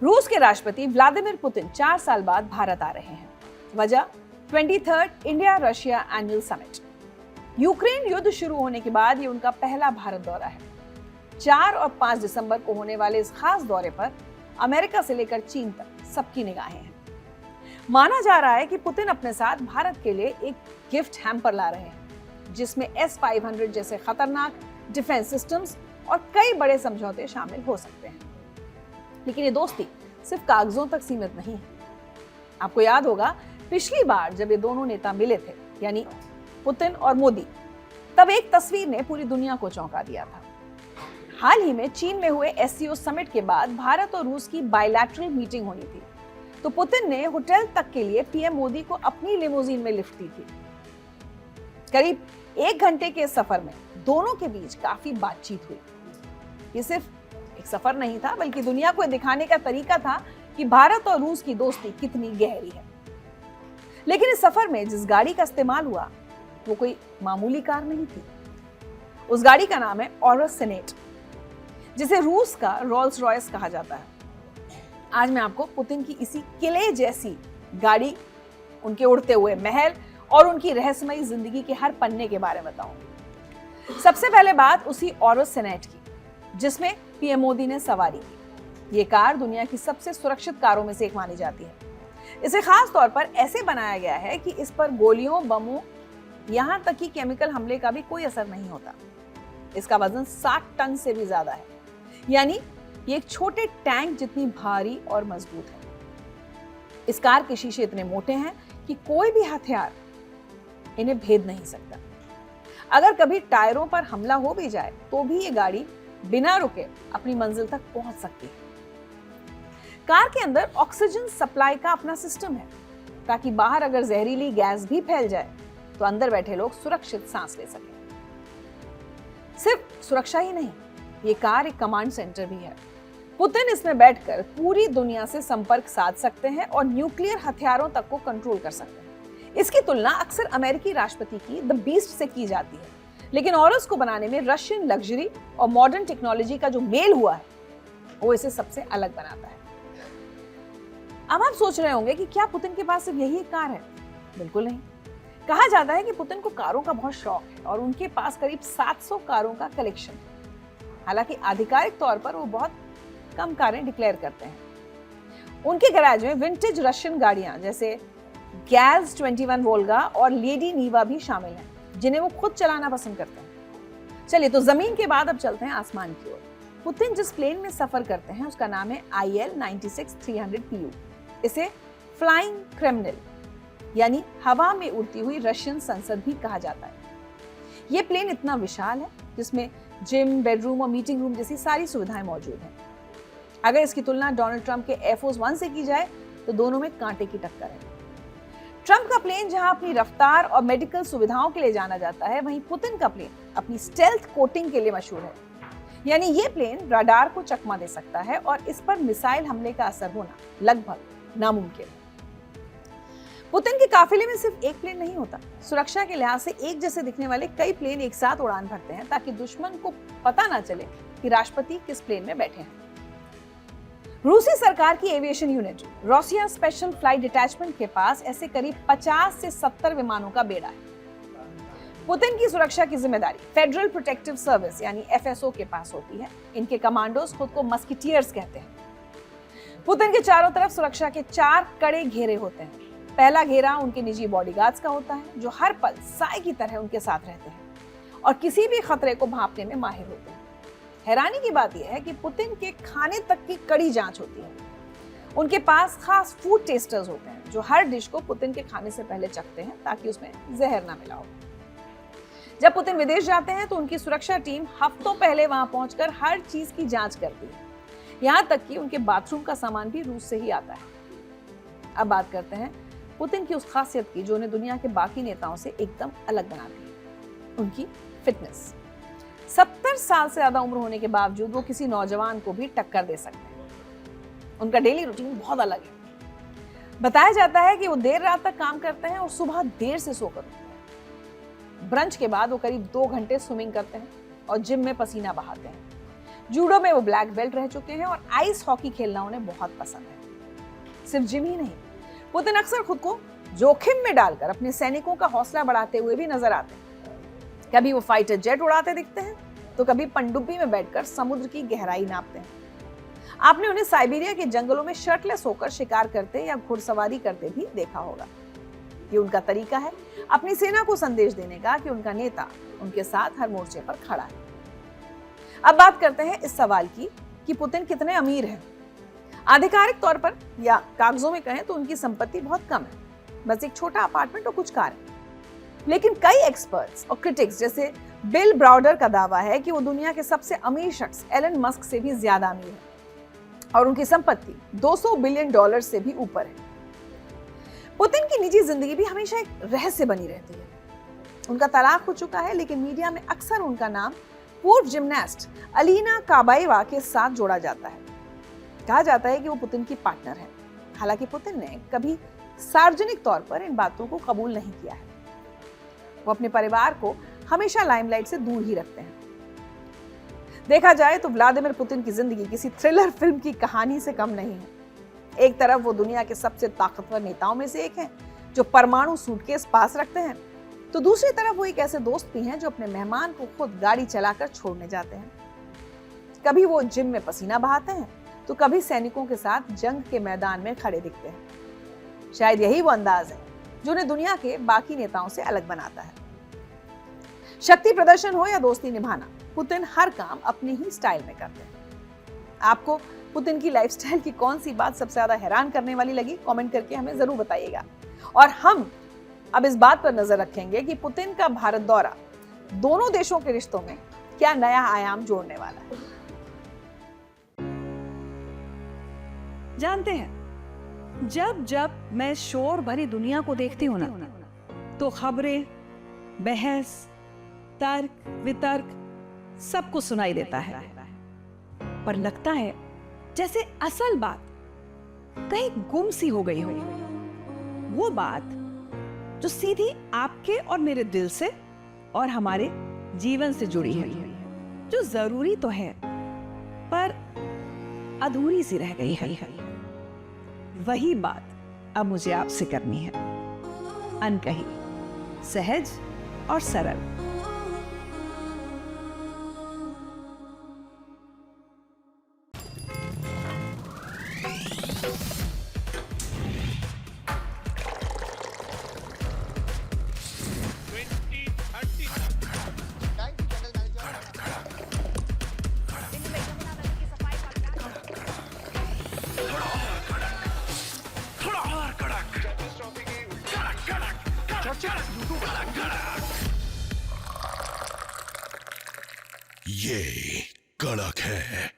रूस के राष्ट्रपति व्लादिमीर पुतिन 4 साल बाद भारत आ रहे हैं। वजह 23rd India Russia annual summit. Ukraine युद्ध शुरू होने के बाद ये उनका पहला भारत दौरा है। 4 और 5 दिसंबर को होने वाले इस खास दौरे पर अमेरिका से लेकर चीन तक सबकी निगाहें हैं। माना जा रहा है कि पुतिन अपने साथ भारत के लिए एक गिफ्ट हैम्पर ला रहे हैं, जिसमें S-500 जैसे खतरनाक डिफेंस सिस्टम्स और कई बड़े समझौते शामिल हो सकते हैं। लेकिन ये दोस्ती सिर्फ कागजों तक सीमित नहीं है। आपको याद होगा, पिछली बार जब ये दोनों नेता मिले थे, यानी पुतिन और मोदी, तब एक तस्वीर ने पूरी दुनिया को चौंका दिया था। हाल ही में चीन में हुए SCO समिट के बाद भारत और रूस की बायलैटरल मीटिंग होनी थी, तो पुतिन ने होटल तक के लिए पीएम मोदी को अपनी लिमोजीन में लिफ्ट दी थी। करीब 1 घंटे के सफर में दोनों के बीच काफी बातचीत हुई। ये सिर्फ एक सफर नहीं था, बल्कि दुनिया को दिखाने का तरीका था कि भारत और रूस की दोस्ती कितनी गहरी है। लेकिन इस सफर में जिस गाड़ी का इस्तेमाल हुआ वो कोई मामूली कार नहीं थी। उस गाड़ी का नाम है ऑरस सेनेट, जिसे रूस का रोल्स रॉयस कहा जाता है। आज मैं आपको पुतिन की इसी किले जैसी गाड़ी, उनके उड़ते हुए महल और उनकी रहस्यमयी जिंदगी के हर पन्ने के बारे में बताऊंगी। सबसे पहले बात उसी ऑरस सेनेट की, जिसमें पीएम मोदी ने सवारी की। ये कार दुनिया की सबसे सुरक्षित कारों में से एक मानी जाती है। इसे खास तौर पर ऐसे बनाया गया है कि इस पर गोलियों, बमों, यहाँ तक कि केमिकल हमले का भी कोई असर नहीं होता। इसका वजन 60 टन से भी ज्यादा है, यानी ये एक छोटे टैंक जितनी भारी और मजबूत है। इस कार के शीशे इतने मोटे हैं कि कोई भी हथियार इन्हें भेद नहीं सकता। अगर कभी टायरों पर हमला हो भी जाए तो भी ये गाड़ी बिना रुके अपनी मंजिल तक पहुंच सकती है। कार के अंदर ऑक्सीजन सप्लाई का अपना सिस्टम है, ताकि बाहर अगर जहरीली गैस भी फैल जाए तो अंदर बैठे लोग सुरक्षित सांस ले सकें। सिर्फ सुरक्षा ही नहीं, ये कार एक कमांड सेंटर भी है। पुतिन इसमें बैठकर पूरी दुनिया से संपर्क साध सकते हैं और न्यूक्लियर हथियारों तक को कंट्रोल कर सकते हैं। इसकी तुलना अक्सर अमेरिकी राष्ट्रपति की द बीस्ट से की जाती है, लेकिन ऑरस को बनाने में रशियन लग्जरी और मॉडर्न टेक्नोलॉजी का जो मेल हुआ है वो इसे सबसे अलग बनाता है। अब आप सोच रहे होंगे कि क्या पुतिन के पास सिर्फ यही एक कार है? बिल्कुल नहीं। कहा जाता है कि पुतिन को कारों का बहुत शौक है और उनके पास करीब 700 कारों का कलेक्शन है। हालांकि आधिकारिक तौर पर वो बहुत कम कारें डिक्लेयर करते हैं। उनके गैराज में विंटेज रशियन गाड़ियां जैसे गैज 21 वोल्गा और लेडी नीवा भी शामिल हैं, जिन्हें वो खुद चलाना पसंद करते हैं। चलिए, तो जमीन के बाद अब चलते हैं आसमान की ओर। पुतिन जिस प्लेन में सफर करते हैं उसका नाम है IL-96-300 PU। इसे फ्लाइंग क्रेमलिन यानी हवा में उड़ती हुई रशियन संसद भी कहा जाता है। ये प्लेन इतना विशाल है जिसमें जिम, बेडरूम और मीटिंग रूम जैसी सारी सुविधाएं मौजूद हैं। अगर इसकी तुलना डोनाल्ड ट्रंप के एयरफोर्स 1 से की जाए तो दोनों में कांटे की टक्कर है। ट्रंप का प्लेन जहां अपनी रफ्तार और मेडिकल सुविधाओं के लिए जाना जाता है, वहीं पुतिन का प्लेन अपनी स्टेल्थ कोटिंग के लिए मशहूर है। यानी ये प्लेन रडार को चकमा दे सकता है और इस पर मिसाइल हमले का असर होना लगभग नामुमकिन है। पुतिन के काफिले में सिर्फ एक प्लेन नहीं होता। सुरक्षा के लिहाज से एक जैसे दिखने वाले कई प्लेन एक साथ उड़ान भरते हैं, ताकि दुश्मन को पता ना चले कि राष्ट्रपति किस प्लेन में बैठे हैं। रूसी सरकार की aviation unit Russia special flight detachment के पास ऐसे करीब 50 से 70 विमानों का बेड़ा है। पुतिन की सुरक्षा की जिम्मेदारी फेडरल प्रोटेक्टिव सर्विस यानी FSO के पास होती है। इनके कमांडोज खुद को मस्किटियर्स कहते हैं। पुतिन के चारों तरफ सुरक्षा के 4 कड़े घेरे होते हैं। पहला घेरा उनके निजी बॉडीगार्ड्स का होता है, जो हर पल साए की तरह उनके साथ रहते हैं और किसी भी खतरे को भांपने में माहिर होते हैं। हैरानी की बात यह है कि पुतिन के खाने तक की कड़ी जांच होती है। उनके पास खास फूड टेस्टर्स होते हैं, जो हर डिश को पुतिन के खाने से पहले चखते हैं, ताकि उसमें जहर ना मिला हो। जब पुतिन विदेश जाते हैं तो उनकी सुरक्षा टीम हफ्तों पहले वहां पहुंचकर हर चीज की जांच करती है। यहाँ तक कि उनके बाथरूम का सामान भी रूस से ही आता है। अब बात करते हैं पुतिन की उस खासियत की जो उन्हें दुनिया के बाकी नेताओं से एकदम अलग बनाती है, उनकी फिटनेस। 70 साल से ज्यादा उम्र होने के बावजूद वो किसी नौजवान को भी टक्कर दे सकते हैं। उनका डेली रूटीन बहुत अलग है। बताया जाता है कि वो देर रात तक काम करते हैं और सुबह देर से सोकर उठते हैं। ब्रंच के बाद वो करीब 2 घंटे स्विमिंग करते हैं और जिम में पसीना बहाते हैं। जूडो में वो ब्लैक बेल्ट रह चुके हैं और आइस हॉकी खेलना उन्हें बहुत पसंद है। सिर्फ जिम ही नहीं, पुतिन अक्सर खुद को जोखिम में डालकर अपने सैनिकों का हौसला बढ़ाते हुए भी नजर आते हैं। कभी वो फाइटर जेट उड़ाते दिखते हैं तो कभी पनडुब्बी में बैठकर समुद्र की गहराई नापते हैं। आपने उन्हें साइबेरिया के जंगलों में शर्टलेस होकर शिकार करते या घुड़सवारी करते भी देखा होगा। ये उनका तरीका है अपनी सेना को संदेश देने का कि उनका नेता उनके साथ हर मोर्चे पर खड़ा है। अब बात करते हैं इस सवाल की कि पुतिन कितने अमीर हैं। आधिकारिक तौर पर या कागजों में कहें तो उनकी संपत्ति बहुत कम है, बस एक छोटा अपार्टमेंट और कुछ कारें। लेकिन कई एक्सपर्ट्स और क्रिटिक्स जैसे बिल ब्राउडर का दावा है कि वो दुनिया के सबसे अमीर शख्स एलन मस्क से भी ज्यादा अमीर है और उनकी संपत्ति $200 बिलियन से भी ऊपर है। पुतिन की निजी जिंदगी भी हमेशा एक रहस्य बनी रहती है। उनका तलाक हो चुका है, लेकिन मीडिया में अक्सर उनका नाम पूर्व जिम्नास्ट अलीना काबाएवा के साथ जोड़ा जाता है। कहा जाता है कि वो पुतिन की पार्टनर है। हालांकि पुतिन ने कभी सार्वजनिक तौर पर इन बातों को कबूल नहीं किया है। वो अपने परिवार को हमेशा लाइमलाइट से दूर ही रखते हैं। देखा जाए तो व्लादिमीर पुतिन की जिंदगी किसी थ्रिलर फिल्म की कहानी से कम नहीं है। एक तरफ वो दुनिया के सबसे ताकतवर नेताओं में से एक हैं, जो परमाणु सूटकेस पास रखते हैं, तो दूसरी तरफ वो एक ऐसे दोस्त भी हैं जो अपने मेहमान को खुद गाड़ी चलाकर छोड़ने जाते हैं। कभी वो जिम में पसीना बहाते हैं तो कभी सैनिकों के साथ जंग के मैदान में खड़े दिखते हैं। शायद यही वो अंदाज है जो उन्हें दुनिया के बाकी नेताओं से अलग बनाता है। शक्ति प्रदर्शन हो या दोस्ती निभाना, पुतिन हर काम अपने ही स्टाइल में करते हैं। आपको पुतिन की लाइफस्टाइल की कौन सी बात सबसे ज्यादा हैरान करने वाली लगी? कमेंट करके हमें जरूर बताइएगा। और हम अब इस बात पर नजर रखेंगे कि पुतिन का भारत दौरा दोनों देशों के रिश्तों में क्या नया आयाम जोड़ने वाला है। जानते हैं, जब जब मैं शोर भरी दुनिया को देखती हूं ना, तो खबरें, बहस, तर्क वितर्क सब कुछ सुनाई देता है, पर लगता है जैसे असल बात कहीं गुम सी हो गई हो। वो बात जो सीधी आपके और मेरे दिल से और हमारे जीवन से जुड़ी है, जो जरूरी तो है पर अधूरी सी रह गई है। वही बात अब मुझे आपसे करनी है, अनकही, सहज और सरल। ये कड़क है।